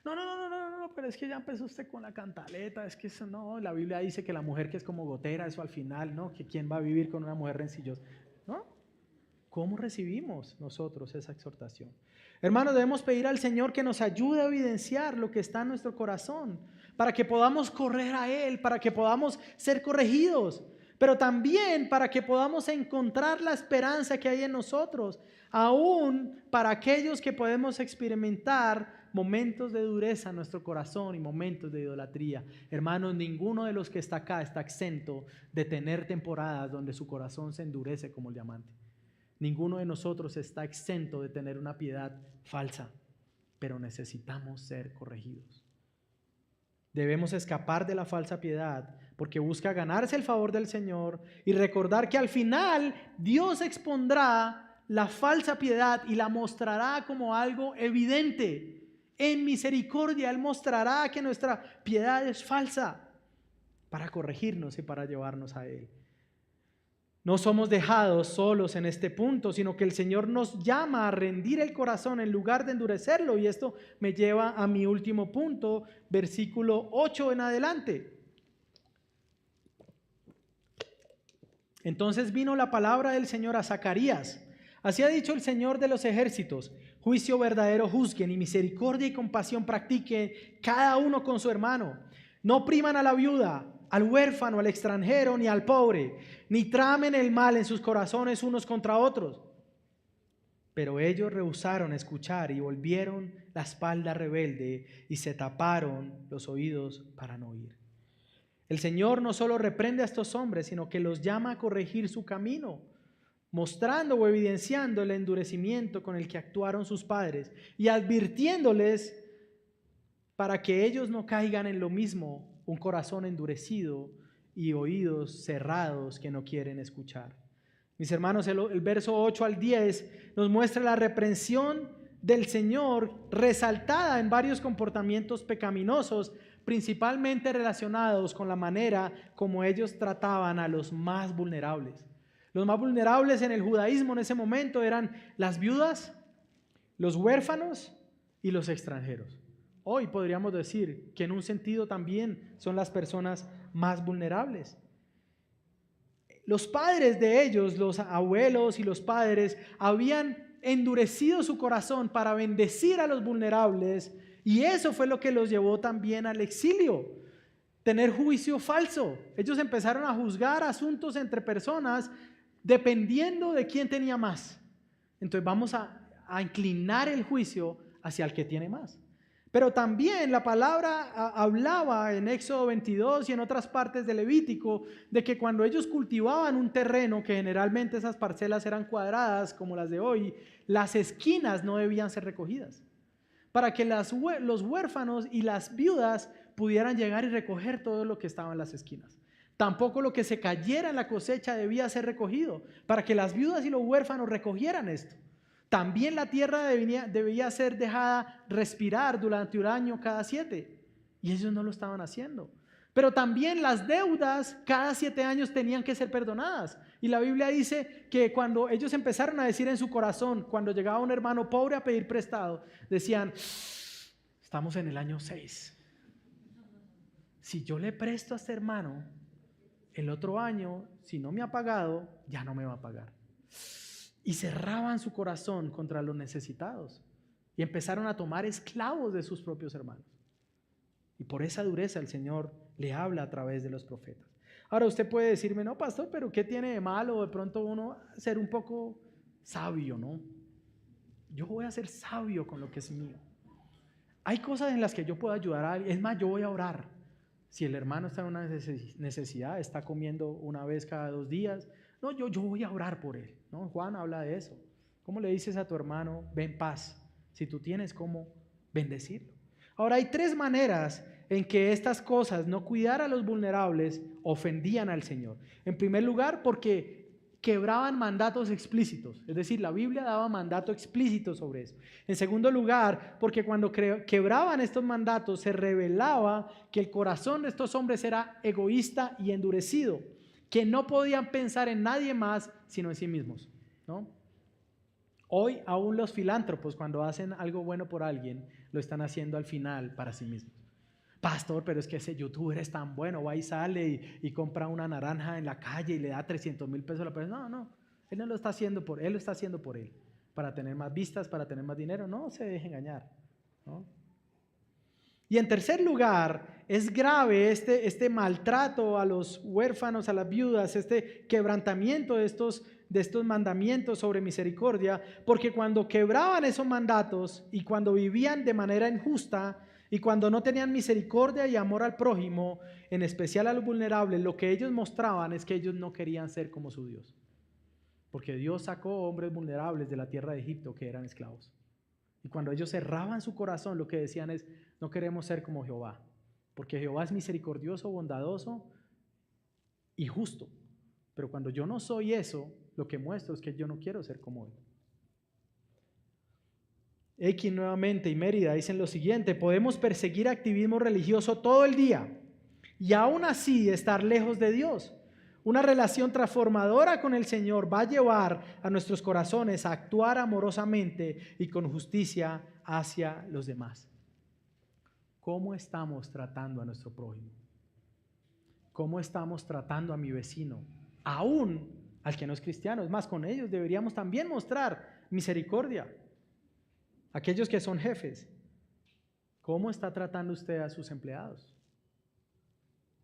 No, pero es que ya empezó usted con la cantaleta, es que eso no, la Biblia dice que la mujer que es como gotera, eso al final, ¿no? Que quién va a vivir con una mujer rencillosa, ¿no? ¿Cómo recibimos nosotros esa exhortación? Hermanos, debemos pedir al Señor que nos ayude a evidenciar lo que está en nuestro corazón, para que podamos correr a Él, para que podamos ser corregidos, pero también para que podamos encontrar la esperanza que hay en nosotros, aún para aquellos que podemos experimentar momentos de dureza en nuestro corazón y momentos de idolatría. Hermanos, ninguno de los que está acá está exento de tener temporadas donde su corazón se endurece como el diamante. Ninguno de nosotros está exento de tener una piedad falsa, pero necesitamos ser corregidos. Debemos escapar de la falsa piedad porque busca ganarse el favor del Señor y recordar que al final Dios expondrá la falsa piedad y la mostrará como algo evidente. En misericordia Él mostrará que nuestra piedad es falsa para corregirnos y para llevarnos a Él. No somos dejados solos en este punto, sino que el Señor nos llama a rendir el corazón en lugar de endurecerlo. Y esto me lleva a mi último punto, versículo 8 en adelante. Entonces vino la palabra del Señor a Zacarías. Así ha dicho el Señor de los ejércitos: juicio verdadero juzguen y misericordia y compasión practiquen cada uno con su hermano. No opriman a la viuda, al huérfano, al extranjero, ni al pobre, ni tramen el mal en sus corazones unos contra otros. Pero ellos rehusaron escuchar y volvieron la espalda rebelde y se taparon los oídos para no oír. El Señor no solo reprende a estos hombres, sino que los llama a corregir su camino, mostrando o evidenciando el endurecimiento con el que actuaron sus padres y advirtiéndoles para que ellos no caigan en lo mismo, un corazón endurecido y oídos cerrados que no quieren escuchar. Mis hermanos, el verso 8 al 10 nos muestra la reprensión del Señor resaltada en varios comportamientos pecaminosos, principalmente relacionados con la manera como ellos trataban a los más vulnerables. Los más vulnerables en el judaísmo en ese momento eran las viudas, los huérfanos y los extranjeros. Hoy podríamos decir que en un sentido también son las personas más vulnerables. Los padres de ellos, los abuelos y los padres, habían endurecido su corazón para bendecir a los vulnerables, y eso fue lo que los llevó también al exilio. Tener juicio falso. Ellos empezaron a juzgar asuntos entre personas dependiendo de quién tenía más. Entonces vamos a inclinar el juicio hacia el que tiene más. Pero también la palabra hablaba en Éxodo 22 y en otras partes de Levítico de que cuando ellos cultivaban un terreno, que generalmente esas parcelas eran cuadradas como las de hoy, las esquinas no debían ser recogidas, para que los huérfanos y las viudas pudieran llegar y recoger todo lo que estaba en las esquinas. Tampoco lo que se cayera en la cosecha debía ser recogido, para que las viudas y los huérfanos recogieran esto. También la tierra debía ser dejada respirar durante un año cada 7, y ellos no lo estaban haciendo. Pero también las deudas cada 7 años tenían que ser perdonadas. Y la Biblia dice que cuando ellos empezaron a decir en su corazón, cuando llegaba un hermano pobre a pedir prestado, decían: estamos en el año 6. Si yo le presto a este hermano, el otro año, si no me ha pagado, ya no me va a pagar. Y cerraban su corazón contra los necesitados y empezaron a tomar esclavos de sus propios hermanos. Y por esa dureza el Señor le habla a través de los profetas. Ahora usted puede decirme: no, pastor, pero ¿qué tiene de malo de pronto uno ser un poco sabio, no? Yo voy a ser sabio con lo que es mío. Hay cosas en las que yo puedo ayudar a alguien. Es más, yo voy a orar. Si el hermano está en una necesidad, está comiendo una vez cada 2 días, no, yo voy a orar por él, ¿no? Juan habla de eso. ¿Cómo le dices a tu hermano: ven paz? Si tú tienes cómo bendecirlo. Ahora, hay 3 maneras en que estas cosas, no cuidar a los vulnerables, ofendían al Señor. En primer lugar, porque quebraban mandatos explícitos, es decir, la Biblia daba mandato explícito sobre eso. En segundo lugar, porque cuando quebraban estos mandatos se revelaba que el corazón de estos hombres era egoísta y endurecido, que no podían pensar en nadie más sino en sí mismos, ¿no? Hoy aún los filántropos, cuando hacen algo bueno por alguien, lo están haciendo al final para sí mismos. Pastor, pero es que ese youtuber es tan bueno, va y sale y compra una naranja en la calle y le da 300,000 pesos a la persona. No, él no lo está haciendo por él, lo está haciendo por él, para tener más vistas, para tener más dinero. No se deje engañar, ¿no? Y en tercer lugar, es grave este maltrato a los huérfanos, a las viudas, este quebrantamiento de estos mandamientos sobre misericordia, porque cuando quebraban esos mandatos y cuando vivían de manera injusta y cuando no tenían misericordia y amor al prójimo, en especial a los vulnerables, lo que ellos mostraban es que ellos no querían ser como su Dios, porque Dios sacó hombres vulnerables de la tierra de Egipto que eran esclavos. Y cuando ellos cerraban su corazón, lo que decían es: no queremos ser como Jehová, porque Jehová es misericordioso, bondadoso y justo. Pero cuando yo no soy eso, lo que muestro es que yo no quiero ser como él. X nuevamente y Mérida dicen lo siguiente: podemos perseguir activismo religioso todo el día y aún así estar lejos de Dios. Una relación transformadora con el Señor va a llevar a nuestros corazones a actuar amorosamente y con justicia hacia los demás. ¿Cómo estamos tratando a nuestro prójimo? ¿Cómo estamos tratando a mi vecino, aún al que no es cristiano. Es más, con ellos deberíamos también mostrar misericordia. Aquellos que son jefes, ¿cómo está tratando usted a sus empleados?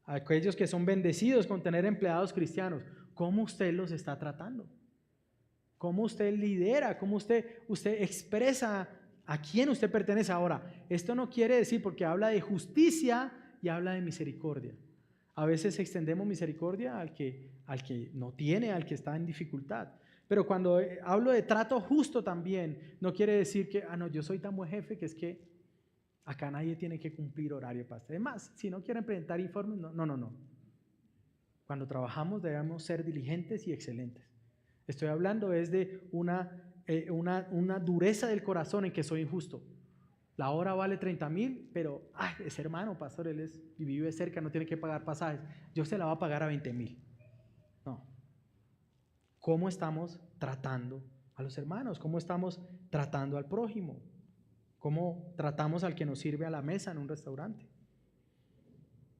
Aquellos que son bendecidos con tener empleados cristianos, ¿cómo usted los está tratando? ¿Cómo usted lidera? ¿Cómo usted expresa a quién usted pertenece? Ahora, esto no quiere decir, porque habla de justicia y habla de misericordia. A veces extendemos misericordia al que no tiene, al que está en dificultad. Pero cuando hablo de trato justo también, no quiere decir que, no, yo soy tan buen jefe que es que acá nadie tiene que cumplir horario para usted. Además, si no quieren presentar informes, no. Cuando trabajamos debemos ser diligentes y excelentes. Estoy hablando es de una dureza del corazón en que soy injusto. La hora vale 30,000, pero ese hermano, pastor, él vive cerca, no tiene que pagar pasajes. Yo se la voy a pagar a 20,000. No. ¿Cómo estamos tratando a los hermanos? ¿Cómo estamos tratando al prójimo? ¿Cómo tratamos al que nos sirve a la mesa en un restaurante?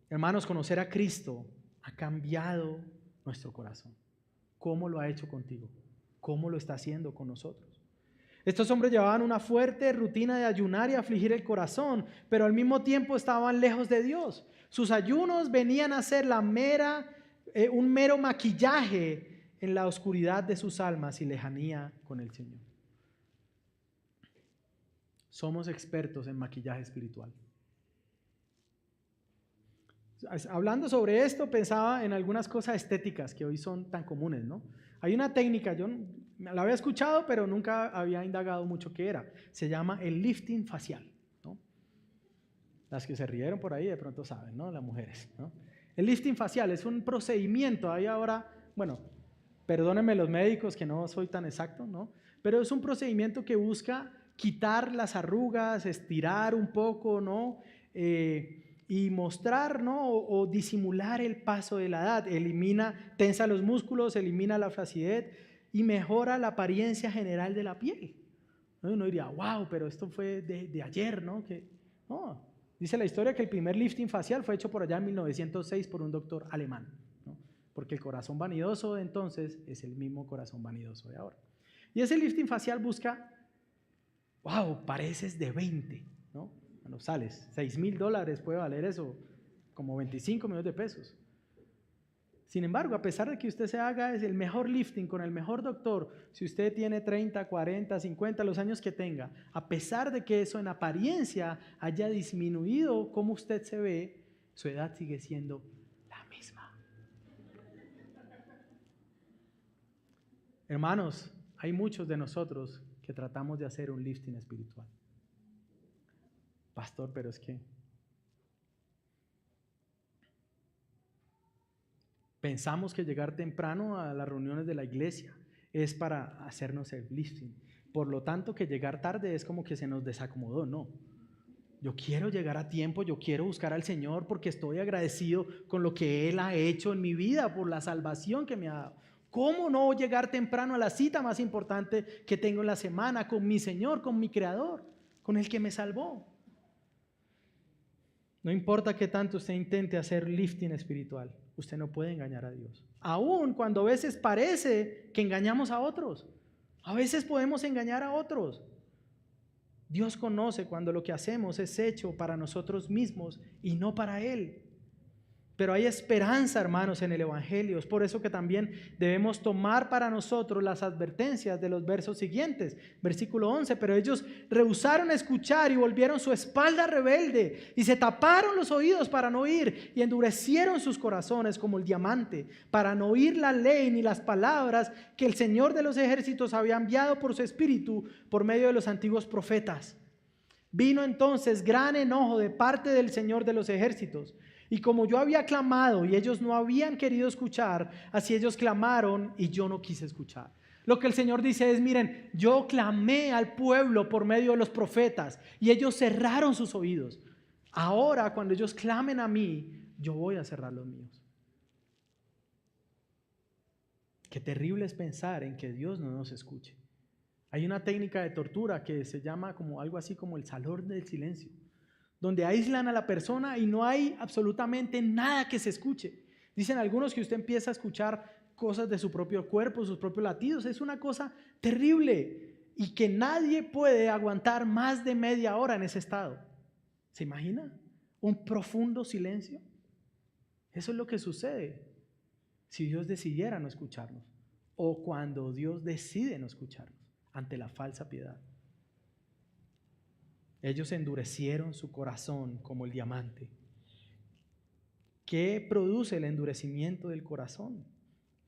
Hermanos, conocer a Cristo ha cambiado nuestro corazón. ¿Cómo lo ha hecho contigo? ¿Cómo lo está haciendo con nosotros? Estos hombres llevaban una fuerte rutina de ayunar y afligir el corazón, pero al mismo tiempo estaban lejos de Dios. Sus ayunos venían a ser un mero maquillaje en la oscuridad de sus almas y lejanía con el Señor. Somos expertos en maquillaje espiritual. Hablando sobre esto, pensaba en algunas cosas estéticas que hoy son tan comunes, ¿no? Hay una técnica, yo la había escuchado, pero nunca había indagado mucho qué era. Se llama el lifting facial, ¿no? Las que se rieron por ahí de pronto saben, ¿no? Las mujeres, ¿no? El lifting facial es un procedimiento, ahí ahora, bueno, perdónenme los médicos que no soy tan exacto, ¿no? Pero es un procedimiento que busca quitar las arrugas, estirar un poco, ¿no? Y mostrar, ¿no? o disimular el paso de la edad. Tensa los músculos, elimina la flacidez y mejora la apariencia general de la piel. ¿No? Uno diría, wow, pero esto fue de ayer, ¿no? No. Dice la historia que el primer lifting facial fue hecho por allá en 1906 por un doctor alemán, ¿no? Porque el corazón vanidoso de entonces es el mismo corazón vanidoso de ahora. Y ese lifting facial busca, wow, pareces de 20, ¿no? Bueno, sales, $6,000 puede valer eso, como 25 millones de pesos. Sin embargo, a pesar de que usted se haga el mejor lifting con el mejor doctor, si usted tiene 30, 40, 50, los años que tenga, a pesar de que eso en apariencia haya disminuido cómo usted se ve, su edad sigue siendo la misma. Hermanos, hay muchos de nosotros que tratamos de hacer un lifting espiritual. Pastor, pero es que pensamos que llegar temprano a las reuniones de la iglesia es para hacernos el lifting. Por lo tanto, que llegar tarde es como que se nos desacomodó. No. Yo quiero llegar a tiempo, yo quiero buscar al Señor porque estoy agradecido con lo que Él ha hecho en mi vida, por la salvación que me ha dado. ¿Cómo no llegar temprano a la cita más importante que tengo en la semana con mi Señor, con mi Creador, con el que me salvó? No importa qué tanto usted intente hacer lifting espiritual, usted no puede engañar a Dios. Aún cuando a veces parece que engañamos a otros. A veces podemos engañar a otros. Dios conoce cuando lo que hacemos es hecho para nosotros mismos y no para Él. Pero hay esperanza, hermanos, en el Evangelio. Es por eso que también debemos tomar para nosotros las advertencias de los versos siguientes. Versículo 11, pero ellos rehusaron escuchar y volvieron su espalda rebelde y se taparon los oídos para no oír y endurecieron sus corazones como el diamante para no oír la ley ni las palabras que el Señor de los ejércitos había enviado por su espíritu por medio de los antiguos profetas. Vino entonces gran enojo de parte del Señor de los ejércitos. Y como yo había clamado y ellos no habían querido escuchar, así ellos clamaron y yo no quise escuchar. Lo que el Señor dice es, miren, yo clamé al pueblo por medio de los profetas y ellos cerraron sus oídos. Ahora, cuando ellos clamen a mí, yo voy a cerrar los míos. Qué terrible es pensar en que Dios no nos escuche. Hay una técnica de tortura que se llama como algo así como el salón del silencio, donde aíslan a la persona y no hay absolutamente nada que se escuche. Dicen algunos que usted empieza a escuchar cosas de su propio cuerpo, sus propios latidos. Es una cosa terrible y que nadie puede aguantar más de media hora en ese estado. ¿Se imagina? Un profundo silencio. Eso es lo que sucede si Dios decidiera no escucharnos o cuando Dios decide no escucharnos ante la falsa piedad. Ellos endurecieron su corazón como el diamante. ¿Qué produce el endurecimiento del corazón?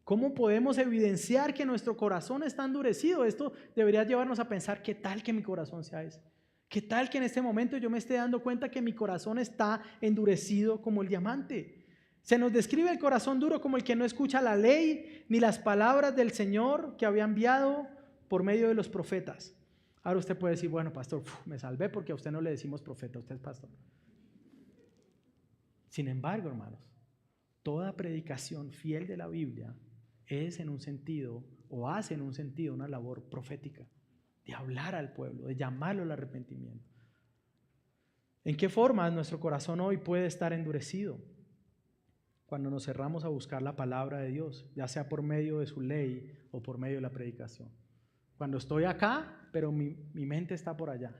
¿Cómo podemos evidenciar que nuestro corazón está endurecido? Esto debería llevarnos a pensar, ¿qué tal que mi corazón sea ese? ¿Qué tal que en este momento yo me esté dando cuenta que mi corazón está endurecido como el diamante? Se nos describe el corazón duro como el que no escucha la ley ni las palabras del Señor que había enviado por medio de los profetas. Ahora usted puede decir, bueno, pastor, me salvé porque a usted no le decimos profeta, usted es pastor. Sin embargo, hermanos, toda predicación fiel de la Biblia es en un sentido, o hace en un sentido, una labor profética, de hablar al pueblo, de llamarlo al arrepentimiento. ¿En qué forma nuestro corazón hoy puede estar endurecido? Cuando nos cerramos a buscar la palabra de Dios, ya sea por medio de su ley o por medio de la predicación. Cuando estoy acá, pero mi mente está por allá.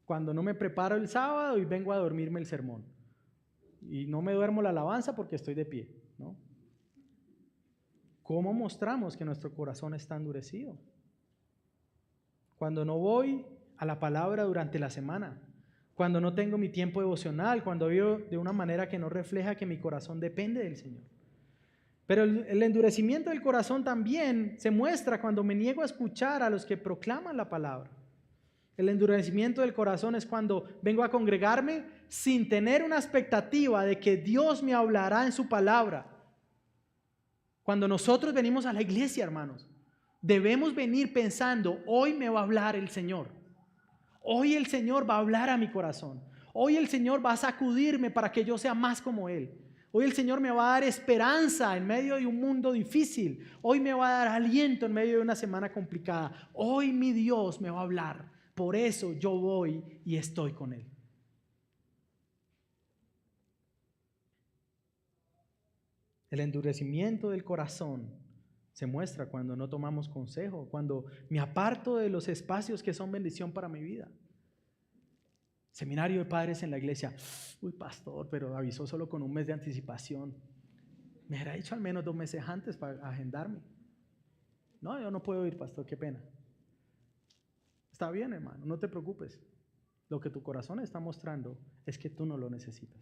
Cuando no me preparo el sábado y vengo a dormirme el sermón. Y no me duermo la alabanza porque estoy de pie, ¿no? ¿Cómo mostramos que nuestro corazón está endurecido? Cuando no voy a la palabra durante la semana, cuando no tengo mi tiempo devocional, cuando vivo de una manera que no refleja que mi corazón depende del Señor. Pero el endurecimiento del corazón también se muestra cuando me niego a escuchar a los que proclaman la palabra. El endurecimiento del corazón es cuando vengo a congregarme sin tener una expectativa de que Dios me hablará en su palabra. Cuando nosotros venimos a la iglesia, hermanos, debemos venir pensando, hoy me va a hablar el Señor. Hoy el Señor va a hablar a mi corazón. Hoy el Señor va a sacudirme para que yo sea más como Él. Hoy el Señor me va a dar esperanza en medio de un mundo difícil. Hoy me va a dar aliento en medio de una semana complicada. Hoy mi Dios me va a hablar. Por eso yo voy y estoy con Él. El endurecimiento del corazón se muestra cuando no tomamos consejo, cuando me aparto de los espacios que son bendición para mi vida. Seminario de padres en la iglesia. Uy, pastor, pero avisó solo con un mes de anticipación. Me hubiera dicho al menos 2 meses antes para agendarme. No, yo no puedo ir, pastor, qué pena. Está bien, hermano, no te preocupes. Lo que tu corazón está mostrando es que tú no lo necesitas.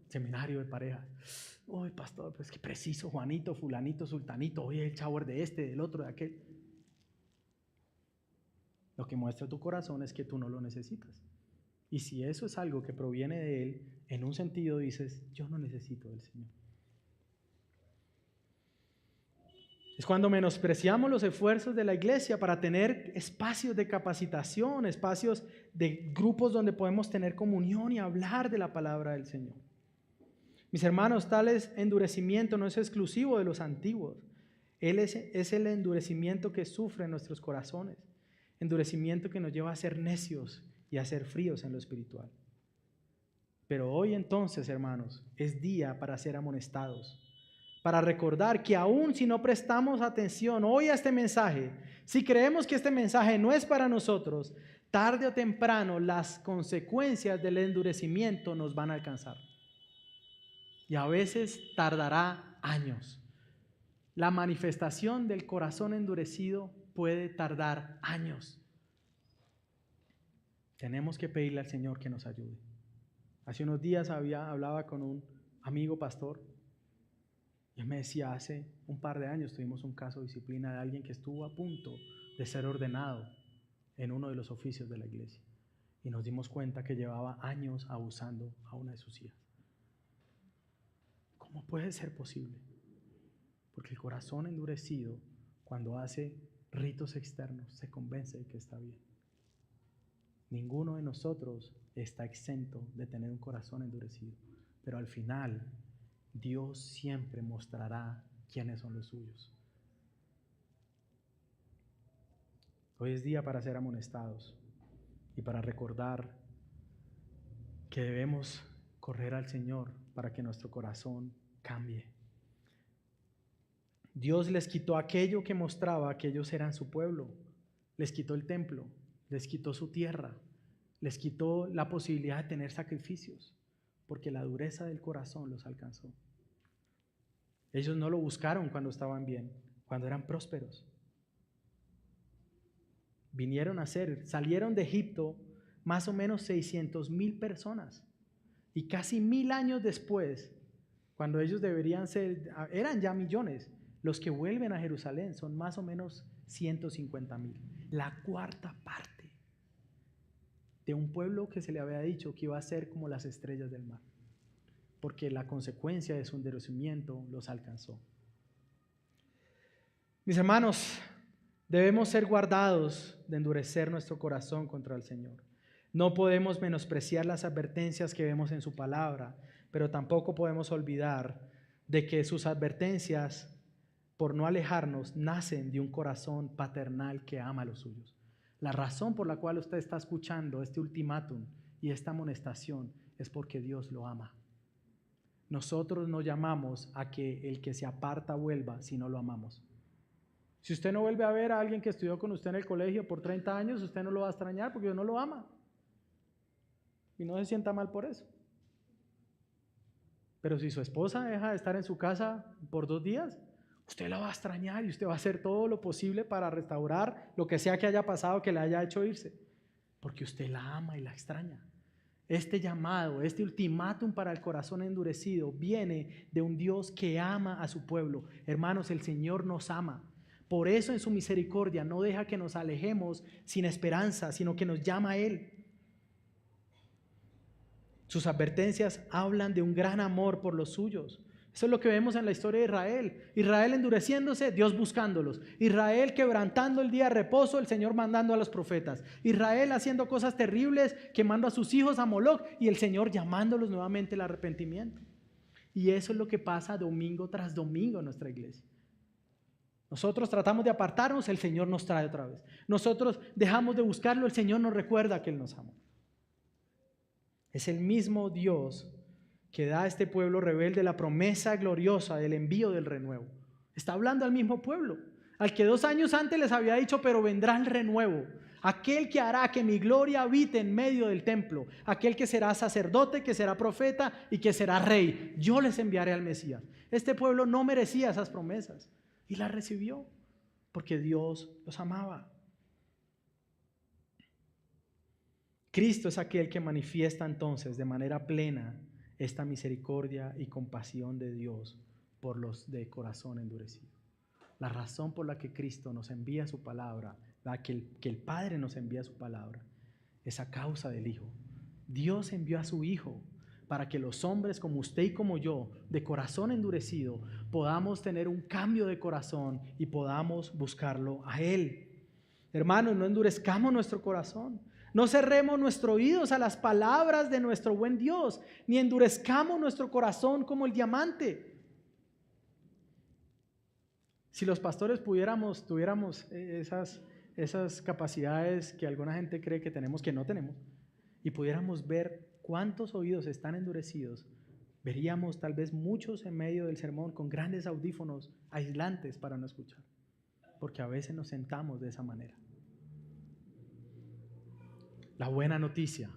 Seminario de pareja. Uy, pastor, pues que preciso, Juanito, fulanito, sultanito, oye, el shower de este, del otro, de aquel. Lo que muestra tu corazón es que tú no lo necesitas. Y si eso es algo que proviene de Él, en un sentido dices, yo no necesito del Señor. Es cuando menospreciamos los esfuerzos de la iglesia para tener espacios de capacitación, espacios de grupos donde podemos tener comunión y hablar de la palabra del Señor. Mis hermanos, tal endurecimiento no es exclusivo de los antiguos. Es el endurecimiento que sufren nuestros corazones. Endurecimiento que nos lleva a ser necios y a ser fríos en lo espiritual. Pero hoy entonces, hermanos, es día para ser amonestados, para recordar que aún si no prestamos atención hoy a este mensaje, si creemos que este mensaje no es para nosotros, tarde o temprano las consecuencias del endurecimiento nos van a alcanzar. Y a veces tardará años. La manifestación del corazón endurecido puede tardar años. Tenemos que pedirle al Señor que nos ayude. Hace unos días hablaba con un amigo pastor y él me decía, hace un par de años tuvimos un caso de disciplina de alguien que estuvo a punto de ser ordenado en uno de los oficios de la iglesia y nos dimos cuenta que llevaba años abusando a una de sus hijas. ¿Cómo puede ser posible? Porque el corazón endurecido, cuando hace ritos externos, se convence de que está bien. Ninguno de nosotros está exento de tener un corazón endurecido, pero al final Dios siempre mostrará quiénes son los suyos. Hoy es día para ser amonestados y para recordar que debemos correr al Señor para que nuestro corazón cambie. Dios les quitó aquello que mostraba que ellos eran su pueblo. Les quitó el templo, les quitó su tierra, les quitó la posibilidad de tener sacrificios, porque la dureza del corazón los alcanzó. Ellos no lo buscaron cuando estaban bien, cuando eran prósperos. Salieron de Egipto más o menos 600,000 personas. Y casi 1000 años después, cuando ellos eran ya millones, los que vuelven a Jerusalén son más o menos 150,000. La cuarta parte de un pueblo que se le había dicho que iba a ser como las estrellas del mar, porque la consecuencia de su endurecimiento los alcanzó. Mis hermanos, debemos ser guardados de endurecer nuestro corazón contra el Señor. No podemos menospreciar las advertencias que vemos en su palabra, pero tampoco podemos olvidar de que sus advertencias, por no alejarnos, nacen de un corazón paternal que ama a los suyos. La razón por la cual usted está escuchando este ultimátum y esta amonestación es porque Dios lo ama. Nosotros no llamamos a que el que se aparta vuelva si no lo amamos. Si usted no vuelve a ver a alguien que estudió con usted en el colegio por 30 años, usted no lo va a extrañar porque Dios no lo ama. Y no se sienta mal por eso. Pero si su esposa deja de estar en su casa por 2 días, usted la va a extrañar y usted va a hacer todo lo posible para restaurar lo que sea que haya pasado, que le haya hecho irse. Porque usted la ama y la extraña. Este llamado, este ultimátum para el corazón endurecido viene de un Dios que ama a su pueblo. Hermanos, el Señor nos ama. Por eso en su misericordia no deja que nos alejemos sin esperanza, sino que nos llama a Él. Sus advertencias hablan de un gran amor por los suyos. Eso es lo que vemos en la historia de Israel. Israel endureciéndose, Dios buscándolos. Israel quebrantando el día de reposo, el Señor mandando a los profetas. Israel haciendo cosas terribles, quemando a sus hijos a Moloc y el Señor llamándolos nuevamente al arrepentimiento. Y eso es lo que pasa domingo tras domingo en nuestra iglesia. Nosotros tratamos de apartarnos, el Señor nos trae otra vez. Nosotros dejamos de buscarlo, el Señor nos recuerda que Él nos ama. Es el mismo Dios que da a este pueblo rebelde la promesa gloriosa del envío del renuevo. Está hablando al mismo pueblo, al que 2 años antes les había dicho, pero vendrá el renuevo, aquel que hará que mi gloria habite en medio del templo, aquel que será sacerdote, que será profeta y que será rey. Yo les enviaré al Mesías. Este pueblo no merecía esas promesas y las recibió porque Dios los amaba. Cristo es aquel que manifiesta entonces de manera plena esta misericordia y compasión de Dios por los de corazón endurecido. La razón por la que Cristo nos envía su palabra, que el Padre nos envía su palabra, es a causa del Hijo. Dios envió a su Hijo para que los hombres como usted y como yo, de corazón endurecido, podamos tener un cambio de corazón y podamos buscarlo a Él. Hermanos, no endurezcamos nuestro corazón. No cerremos nuestros oídos a las palabras de nuestro buen Dios, ni endurezcamos nuestro corazón como el diamante. Si los pastores tuviéramos esas capacidades que alguna gente cree que tenemos, que no tenemos, y pudiéramos ver cuántos oídos están endurecidos, veríamos tal vez muchos en medio del sermón con grandes audífonos aislantes para no escuchar, porque a veces nos sentamos de esa manera. La buena noticia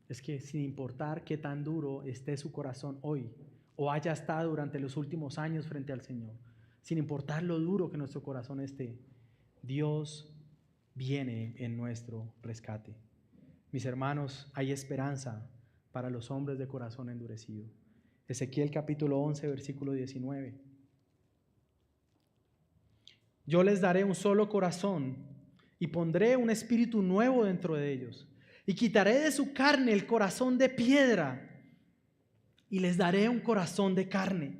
es que sin importar qué tan duro esté su corazón hoy o haya estado durante los últimos años frente al Señor, sin importar lo duro que nuestro corazón esté, Dios viene en nuestro rescate. Mis hermanos, hay esperanza para los hombres de corazón endurecido. Ezequiel capítulo 11, versículo 19. Yo les daré un solo corazón y pondré un espíritu nuevo dentro de ellos. Y quitaré de su carne el corazón de piedra y les daré un corazón de carne,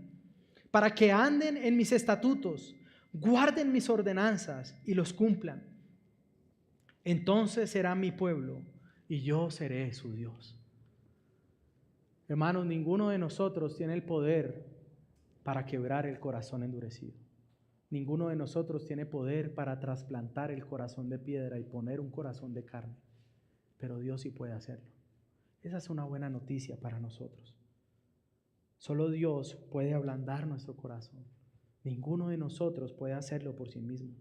para que anden en mis estatutos, guarden mis ordenanzas y los cumplan. Entonces será mi pueblo y yo seré su Dios. Hermanos, ninguno de nosotros tiene el poder para quebrar el corazón endurecido. Ninguno de nosotros tiene poder para trasplantar el corazón de piedra y poner un corazón de carne. Pero Dios sí puede hacerlo. Esa es una buena noticia para nosotros. Solo Dios puede ablandar nuestro corazón. Ninguno de nosotros puede hacerlo por sí mismo.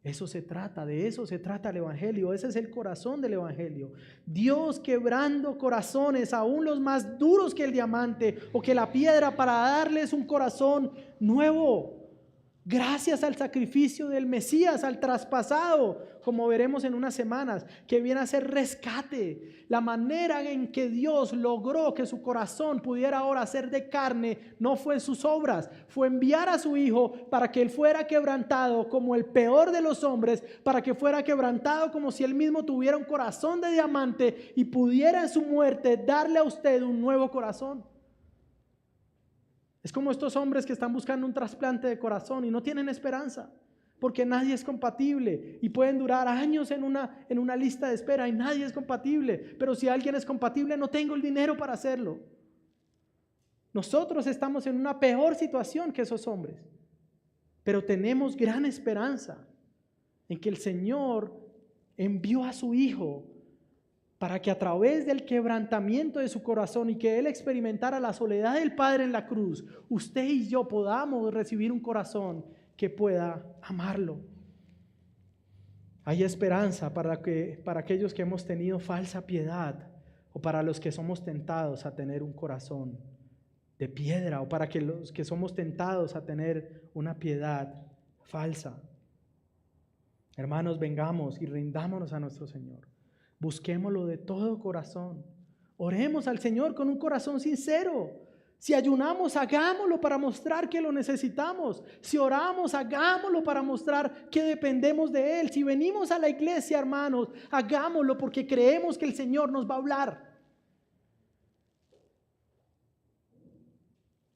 De eso se trata el Evangelio. Ese es el corazón del Evangelio. Dios quebrando corazones, aún los más duros que el diamante o que la piedra, para darles un corazón nuevo. Gracias al sacrificio del Mesías, al traspasado, como veremos en unas semanas, que viene a ser rescate. La manera en que Dios logró que su corazón pudiera ahora ser de carne no fue en sus obras, fue enviar a su Hijo para que Él fuera quebrantado como el peor de los hombres, para que fuera quebrantado como si Él mismo tuviera un corazón de diamante y pudiera en su muerte darle a usted un nuevo corazón. Es como estos hombres que están buscando un trasplante de corazón y no tienen esperanza, porque nadie es compatible y pueden durar años en una lista de espera y nadie es compatible. Pero si alguien es compatible, no tengo el dinero para hacerlo. Nosotros estamos en una peor situación que esos hombres, pero tenemos gran esperanza en que el Señor envió a su Hijo para que a través del quebrantamiento de su corazón y que Él experimentara la soledad del Padre en la cruz, usted y yo podamos recibir un corazón que pueda amarlo. Hay esperanza para aquellos que hemos tenido falsa piedad, o para los que somos tentados a tener un corazón de piedra, o para los que somos tentados a tener una piedad falsa. Hermanos, vengamos y rindámonos a nuestro Señor. Busquémoslo de todo corazón. Oremos al Señor con un corazón sincero. Si ayunamos, hagámoslo para mostrar que lo necesitamos. Si oramos, hagámoslo para mostrar que dependemos de Él. Si venimos a la iglesia, hermanos, hagámoslo porque creemos que el Señor nos va a hablar.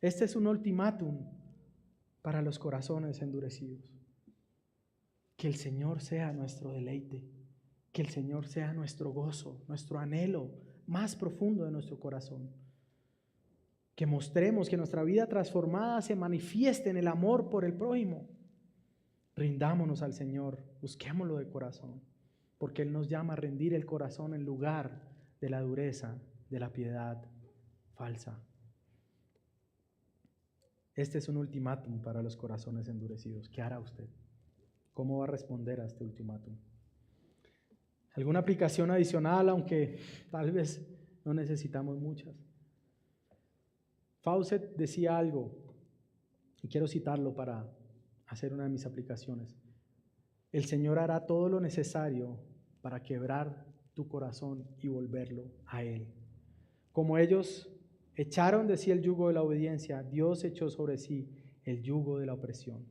Este es un ultimátum para los corazones endurecidos. Que el Señor sea nuestro deleite. Que el Señor sea nuestro gozo, nuestro anhelo más profundo de nuestro corazón. Que mostremos que nuestra vida transformada se manifieste en el amor por el prójimo. Rindámonos al Señor, busquémoslo de corazón, porque Él nos llama a rendir el corazón en lugar de la dureza, de la piedad falsa. Este es un ultimátum para los corazones endurecidos. ¿Qué hará usted? ¿Cómo va a responder a este ultimátum? ¿Alguna aplicación adicional, aunque tal vez no necesitamos muchas? Fawcett decía algo, y quiero citarlo para hacer una de mis aplicaciones. El Señor hará todo lo necesario para quebrar tu corazón y volverlo a Él. Como ellos echaron de sí el yugo de la obediencia, Dios echó sobre sí el yugo de la opresión.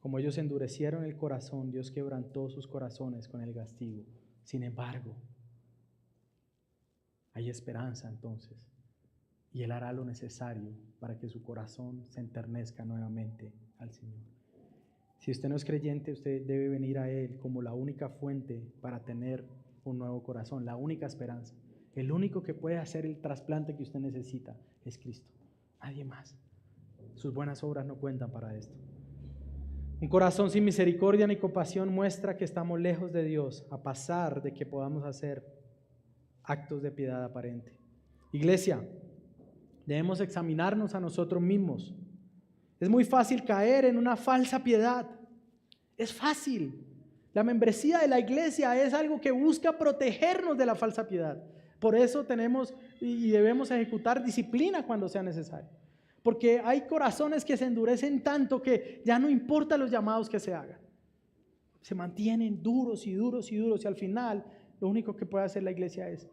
Como ellos endurecieron el corazón, Dios quebrantó sus corazones con el castigo. Sin embargo, hay esperanza entonces, y Él hará lo necesario para que su corazón se enternezca nuevamente al Señor. Si usted no es creyente, usted debe venir a Él como la única fuente para tener un nuevo corazón, la única esperanza. El único que puede hacer el trasplante que usted necesita es Cristo, nadie más. Sus buenas obras no cuentan para esto. Un corazón sin misericordia ni compasión muestra que estamos lejos de Dios, a pesar de que podamos hacer actos de piedad aparente. Iglesia, debemos examinarnos a nosotros mismos. Es muy fácil caer en una falsa piedad. Es fácil. La membresía de la iglesia es algo que busca protegernos de la falsa piedad. Por eso tenemos y debemos ejecutar disciplina cuando sea necesario. Porque hay corazones que se endurecen tanto que ya no importa los llamados que se hagan. Se mantienen duros y duros y duros y al final lo único que puede hacer la iglesia es,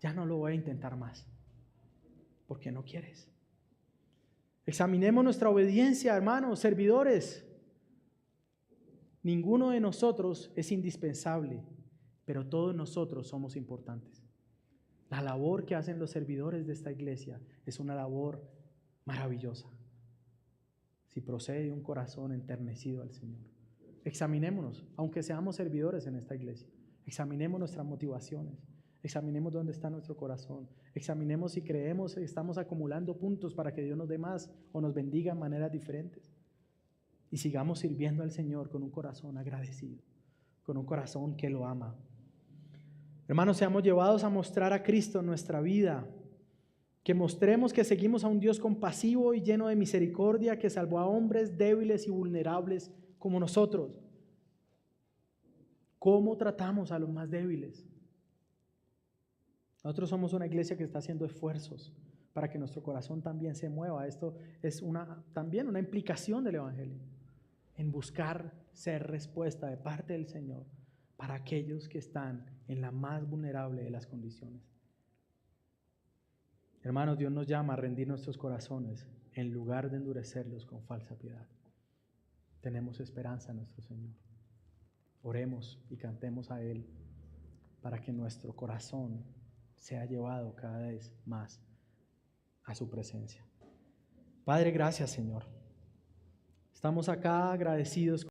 ya no lo voy a intentar más. Porque no quieres. Examinemos nuestra obediencia, hermanos, servidores. Ninguno de nosotros es indispensable, pero todos nosotros somos importantes. La labor que hacen los servidores de esta iglesia es una labor maravillosa. Si procede de un corazón enternecido al Señor. Examinémonos, aunque seamos servidores en esta iglesia. Examinemos nuestras motivaciones. Examinemos dónde está nuestro corazón. Examinemos si creemos que estamos acumulando puntos para que Dios nos dé más o nos bendiga de maneras diferentes. Y sigamos sirviendo al Señor con un corazón agradecido, con un corazón que lo ama. Hermanos, seamos llevados a mostrar a Cristo en nuestra vida, que mostremos que seguimos a un Dios compasivo y lleno de misericordia que salvó a hombres débiles y vulnerables como nosotros. ¿Cómo tratamos a los más débiles? Nosotros somos una iglesia que está haciendo esfuerzos para que nuestro corazón también se mueva. Esto es también una implicación del Evangelio, en buscar ser respuesta de parte del Señor para aquellos que están en la más vulnerable de las condiciones. Hermanos, Dios nos llama a rendir nuestros corazones en lugar de endurecerlos con falsa piedad. Tenemos esperanza en nuestro Señor. Oremos y cantemos a Él para que nuestro corazón sea llevado cada vez más a su presencia. Padre, gracias, Señor. Estamos acá agradecidos